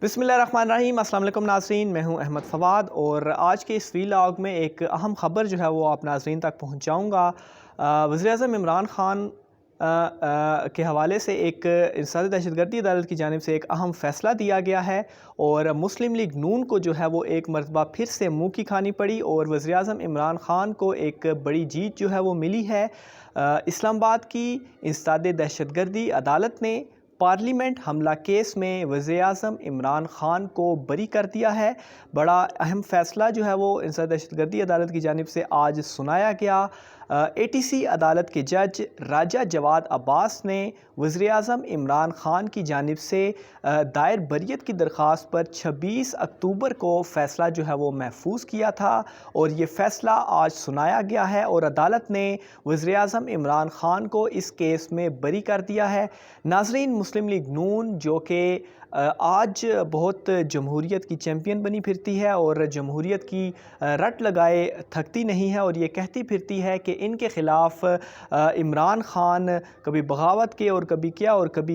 बिस्मिल्लाहिर्रहमानिर्रहीम। अस्सलाम वालेकुम नाज़रीन, मैं हूं अहमद फ़वाद और आज के इस वीलॉग में एक अहम ख़बर जो है वो आप नाज़रीन तक पहुंचाऊंगा। वज़ीर-ए-आज़म इमरान ख़ान के हवाले से एक इंसदाद दहशतगर्दी अदालत की जानिब से एक अहम फ़ैसला दिया गया है और मुस्लिम लीग नून को जो है वो एक मरतबा फिर से मुँह की खानी पड़ी और वज़ीर-ए-आज़म इमरान ख़ान को एक बड़ी जीत जो है वो मिली है। इस्लामाबाद की इंसदाद दहशतगर्दी अदालत ने पार्लियामेंट हमला केस में वज़ीर-ए-आज़म इमरान ख़ान को बरी कर दिया है। बड़ा अहम फ़ैसला जो है वो इंसदाद दहशतगर्दी अदालत की जानिब से आज सुनाया गया। ATC अदालत के जज राजा जवाद अब्बास ने वज़ीर-ए-आज़म इमरान ख़ान की जानिब से दायर बरियत की दरख्वास्त पर 26 अक्टूबर को फ़ैसला जो है वो महफूज किया था और ये फ़ैसला आज सुनाया गया है और अदालत ने वज़ीर-ए-आज़म इमरान ख़ान को इस केस में बरी कर दिया है। नाज़रीन, मुस्लिम लीग नून जो कि आज बहुत जमहूरियत की चैम्पियन बनी फिरती है और जमहूरियत की रट लगाए थकती नहीं है और ये कहती फिरती है कि इनके ख़िलाफ़ इमरान ख़ान कभी बगावत के और कभी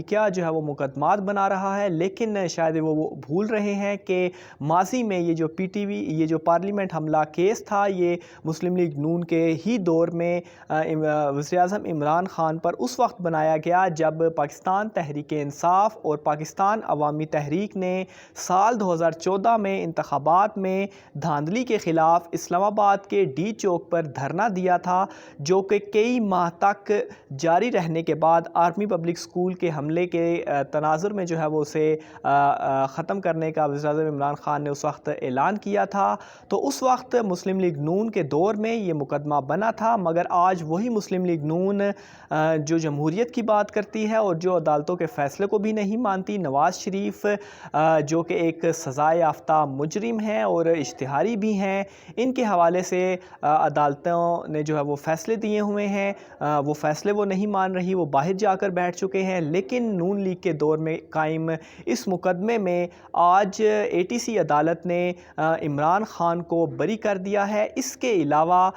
क्या जो है वो मुकदमात बना रहा है, लेकिन शायद वो भूल रहे हैं कि माजी में ये जो PTV ये जो पार्लियामेंट हमला केस था ये मुस्लिम लीग नून के ही दौर में वज़ीर-ए-आज़म इमरान ख़ान पर उस वक्त बनाया गया जब पाकिस्तान तहरीक-ए-इंसाफ़ और पाकिस्तान अवामी तहरीक ने साल 2014 में इंतखाबात में धांधली के ख़िलाफ़ इस्लामाबाद के D चौक पर धरना दिया था, जो कि कई माह तक जारी रहने के बाद आर्मी पब्लिक स्कूल के हमले के तनाज़ुर में जो है वो उसे ख़त्म करने का वज़ीर-ए-आज़म इमरान ख़ान ने उस वक्त ऐलान किया था। तो उस वक्त मुस्लिम लीग नून के दौर में ये मुकदमा बना था, मगर आज वही मुस्लिम लीग नून जो जमहूरियत की बात करती है और जो अदालतों के फ़ैसले को भी नहीं मानती, नवाज़ शरीफ जो कि एक सज़ा याफ्ता मुजरिम हैं और इश्तिहारी भी हैं, इनके हवाले से अदालतों ने जो है वो फ़ैसले दिए हुए हैं, वो फ़ैसले वो नहीं मान रही, वो बाहर जाकर बैठ चुके हैं। लेकिन नून लीग के दौर में कायम इस मुकदमे में आज ATC अदालत ने इमरान ख़ान को बरी कर दिया है। इसके अलावा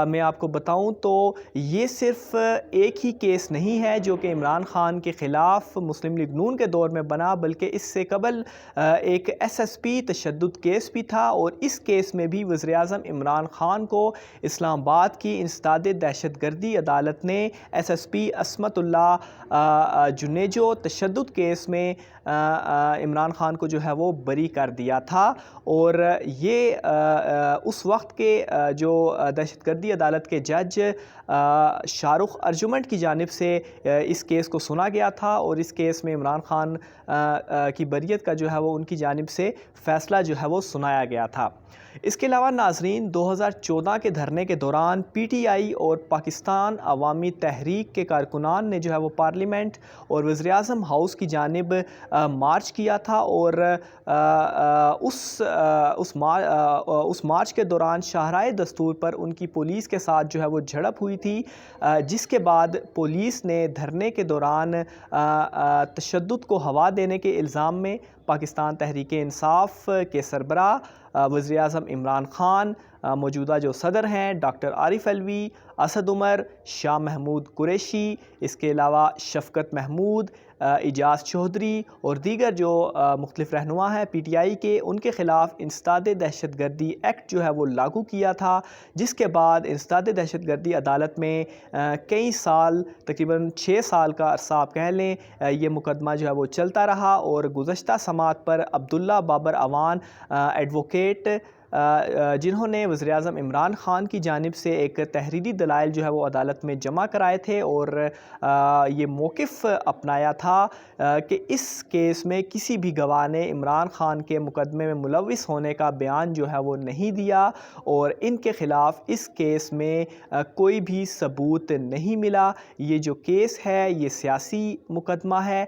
मैं आपको बताऊं तो ये सिर्फ़ एक ही केस नहीं है जो कि इमरान ख़ान के ख़िलाफ़ मुस्लिम लीग नून के दौर में बना, बल्कि इससे कबल एक SSP तशद्दुद केस भी था और इस केस में भी वज़ीर-ए-आज़म इमरान ख़ान को इस्लामाबाद की इंसदाद दहशतगर्दी अदालत ने SSP असमतुल्लाह जुनेजो तशद्दुद केस में इमरान ख़ान को जो है वो बरी कर दिया था। और ये उस वक्त के जो दहशतगर्दी अदालत के जज शाहरुख अर्जुमंड की जानिब से इस केस को सुना गया था और इस केस में इमरान ख़ान की बरियत का जो है वो उनकी जानिब से फ़ैसला जो है वो सुनाया गया था। इसके अलावा नाज़रीन, 2014 के धरने के दौरान PTI और पाकिस्तान अवामी तहरीक के कारकुनान ने जो है वो पार्लियामेंट और वज़ीर-ए-आज़म हाउस की जानिब मार्च किया था और उस मार्च के दौरान शाहराए दस्तूर पर उनकी पुलिस के साथ जो है वो झड़प हुई थी, जिसके बाद पुलिस ने धरने के दौरान तशद्दुद को हवा देने के इल्ज़ाम में पाकिस्तान तहरीक-ए-इंसाफ़ के सरबराह वज़ीर-ए-आज़म इमरान ख़ान, मौजूदा जो सदर हैं डॉक्टर आरिफ अलवी, असद उमर, शाह महमूद कुरैशी, इसके अलावा शफ़कत महमूद, इजाज़ चौधरी और दीगर जो मुख्तलिफ़ रहनुमा हैं PTI के, उनके ख़िलाफ़ इंसदाद दहशतगर्दी एक्ट जो है वो लागू किया था, जिसके बाद इंसदाद दहशतगर्दी अदालत में कई साल, तकरीबन 6 साल का अरसा आप कह लें, ये मुकदमा जो है वो चलता रहा और गुज़श्ता समात पर अब्दुल्ला बाबर अवान एडवोकेट जिन्होंने वज़ीर-ए-आज़म इमरान ख़ान की जानिब से एक तहरीरी दलाइल जो है वो अदालत में जमा कराए थे और ये मौक़िफ़ अपनाया था कि इस केस में किसी भी गवाह ने इमरान ख़ान के मुकदमे में मुलव्विस होने का बयान जो है वो नहीं दिया और इनके ख़िलाफ़ इस केस में कोई भी सबूत नहीं मिला। ये जो केस है ये सियासी मुकदमा है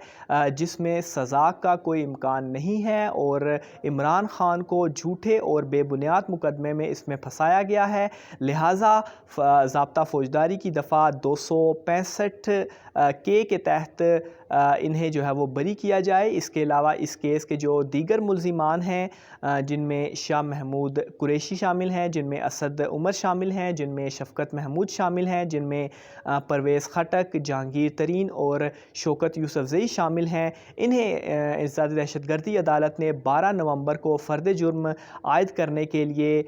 जिसमें सज़ा का कोई इम्कान नहीं है और इमरान ख़ान को झूठे और बेबुनियाद मुकदमे में इसमें फंसाया गया है। लिहाजा ज़ाब्ता फ़ौजदारी की दफ़ा 265 के तहत انہیں جو ہے وہ بری کیا جائے۔ اس کے علاوہ اس کیس کے جو دیگر ملزمان ہیں جن میں شاہ محمود قریشی شامل ہیں، جن میں اسد عمر شامل ہیں، جن میں شفقت محمود شامل ہیں، جن میں پرویز خٹک، جہانگیر ترین اور شوکت یوسف زئی شامل ہیں، انہیں انسداد دہشت گردی عدالت نے 12 نومبر کو فرد جرم عائد کرنے کے لیے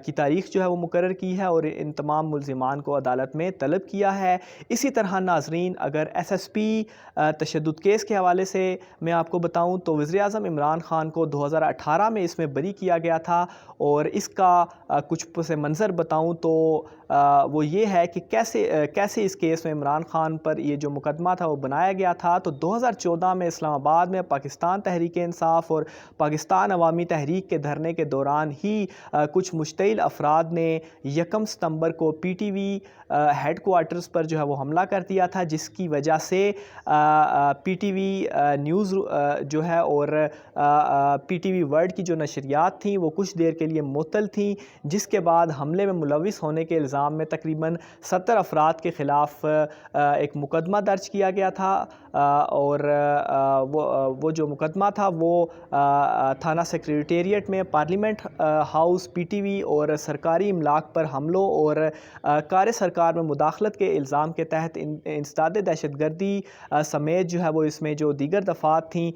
کی تاریخ جو ہے وہ مقرر کی ہے اور ان تمام ملزمان کو عدالت میں طلب کیا ہے۔ اسی طرح ناظرین، اگر ایس ایس پی تشدد کیس کے حوالے سے میں آپ کو بتاؤں تو وزیراعظم عمران خان کو 2018 میں اس میں بری کیا گیا تھا، اور اس کا کچھ پس منظر بتاؤں تو وہ یہ ہے کہ کیسے اس کیس میں عمران خان پر یہ جو مقدمہ تھا وہ بنایا گیا تھا۔ تو 2014 میں اسلام آباد میں پاکستان تحریک انصاف اور پاکستان عوامی تحریک کے دھرنے کے دوران ہی کچھ مشتعل افراد نے 1 ستمبر کو P T V headquarters پر جو ہے وہ حملہ کر دیا تھا، جس کی وجہ سے پی ٹی وی نیوز جو ہے اور پی ٹی وی ورلڈ کی جو نشریات تھیں وہ کچھ دیر کے لیے معطل تھیں، جس کے بعد حملے میں ملوث ہونے کے الزام میں تقریباً 70 افراد کے خلاف ایک مقدمہ درج کیا گیا تھا، اور وہ جو مقدمہ تھا وہ تھانہ سیکریٹریٹ میں پارلیمنٹ ہاؤس، پی ٹی وی اور سرکاری املاک پر حملوں اور کار سرکار میں مداخلت کے الزام کے تحت انسداد دہشت گردی سمیت جو ہے وہ اس میں جو دیگر دفعات تھیں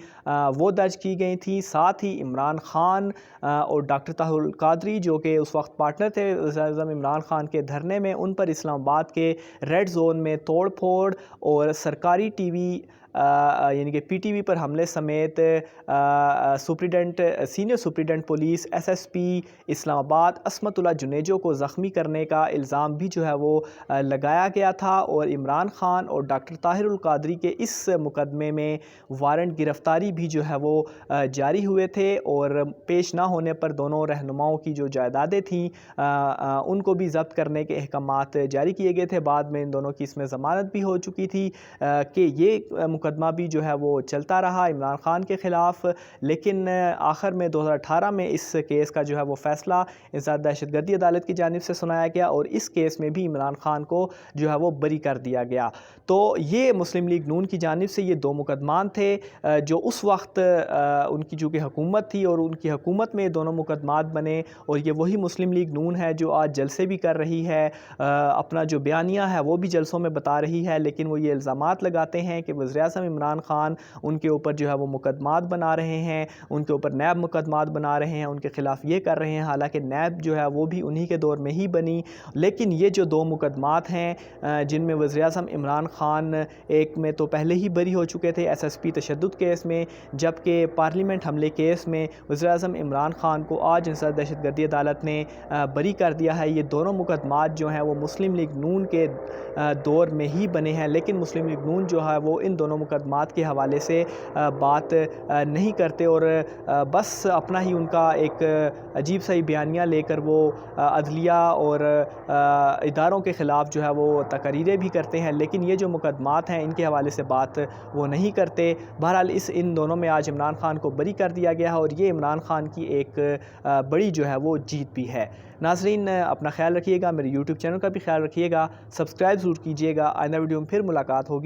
وہ درج کی گئی تھیں۔ ساتھ ہی عمران خان اور ڈاکٹر طاہر القادری جو کہ اس وقت پارٹنر تھے وزیراعظم عمران خان کے دھرنے میں، ان پر اسلام آباد کے ریڈ زون میں توڑ پھوڑ اور سرکاری ٹی وی یعنی کہ پی ٹی وی پر حملے سمیت senior superintendent police S S P Islamabad عصمت اللہ جنیجو کو زخمی کرنے کا الزام بھی جو ہے وہ لگایا گیا تھا، اور عمران خان اور ڈاکٹر طاہر القادری کے اس مقدمے میں وارنٹ گرفتاری بھی جو ہے وہ جاری ہوئے تھے، اور پیش نہ ہونے پر دونوں رہنماؤں کی جو جائیدادیں تھیں ان کو بھی ضبط کرنے کے احکامات جاری کیے گئے تھے۔ بعد میں ان دونوں کی اس میں ضمانت بھی ہو چکی تھی کہ یہ مقدمہ بھی جو ہے وہ چلتا رہا عمران خان کے خلاف، لیکن آخر میں 2018 میں اس کیس کا جو ہے وہ فیصلہ انسداد دہشت گردی عدالت کی جانب سے سنایا گیا، اور اس کیس میں بھی عمران خان کو جو ہے وہ بری کر دیا گیا۔ تو یہ مسلم لیگ نون کی جانب سے یہ 2 مقدمات تھے جو اس وقت ان کی چونکہ حکومت تھی اور ان کی حکومت میں دونوں مقدمات بنے، اور یہ وہی مسلم لیگ نون ہے جو آج جلسے بھی کر رہی ہے، اپنا جو بیانیہ ہے وہ بھی جلسوں میں بتا رہی ہے، لیکن وہ یہ الزامات لگاتے ہیں کہ وزیراعظم عمران خان ان کے اوپر جو ہے وہ مقدمات بنا رہے ہیں، ان کے اوپر نیب مقدمات بنا رہے ہیں، ان کے خلاف یہ کر رہے ہیں، حالانکہ نیب جو ہے وہ بھی انہی کے دور میں ہی بنی۔ لیکن یہ جو 2 مقدمات ہیں جن میں وزیراعظم عمران خان ایک میں تو پہلے ہی بری ہو چکے تھے ایس ایس پی تشدد کیس میں، جبکہ پارلیمنٹ حملے کیس میں وزیراعظم عمران خان کو آج انسداد دہشت گردی عدالت نے بری کر دیا ہے۔ یہ دونوں مقدمات جو ہیں وہ مسلم لیگ نون کے دور میں ہی بنے ہیں، لیکن مسلم لیگ نون جو ہے وہ ان دونوں مقدمات کے حوالے سے بات نہیں کرتے، اور بس اپنا ہی ان کا ایک عجیب سا ہی بیانیہ لے کر وہ عدلیہ اور اداروں کے خلاف جو ہے وہ تقریریں بھی کرتے ہیں، لیکن یہ جو مقدمات ہیں ان کے حوالے سے بات وہ نہیں کرتے۔ بہرحال ان دونوں میں آج عمران خان کو بری کر دیا گیا ہے، اور یہ عمران خان کی ایک بڑی جو ہے وہ جیت بھی ہے۔ ناظرین، اپنا خیال رکھیے گا، میرے یوٹیوب چینل کا بھی خیال رکھیے گا، سبسکرائب ضرور کیجیے گا۔ آئندہ ویڈیو میں پھر ملاقات ہوگی۔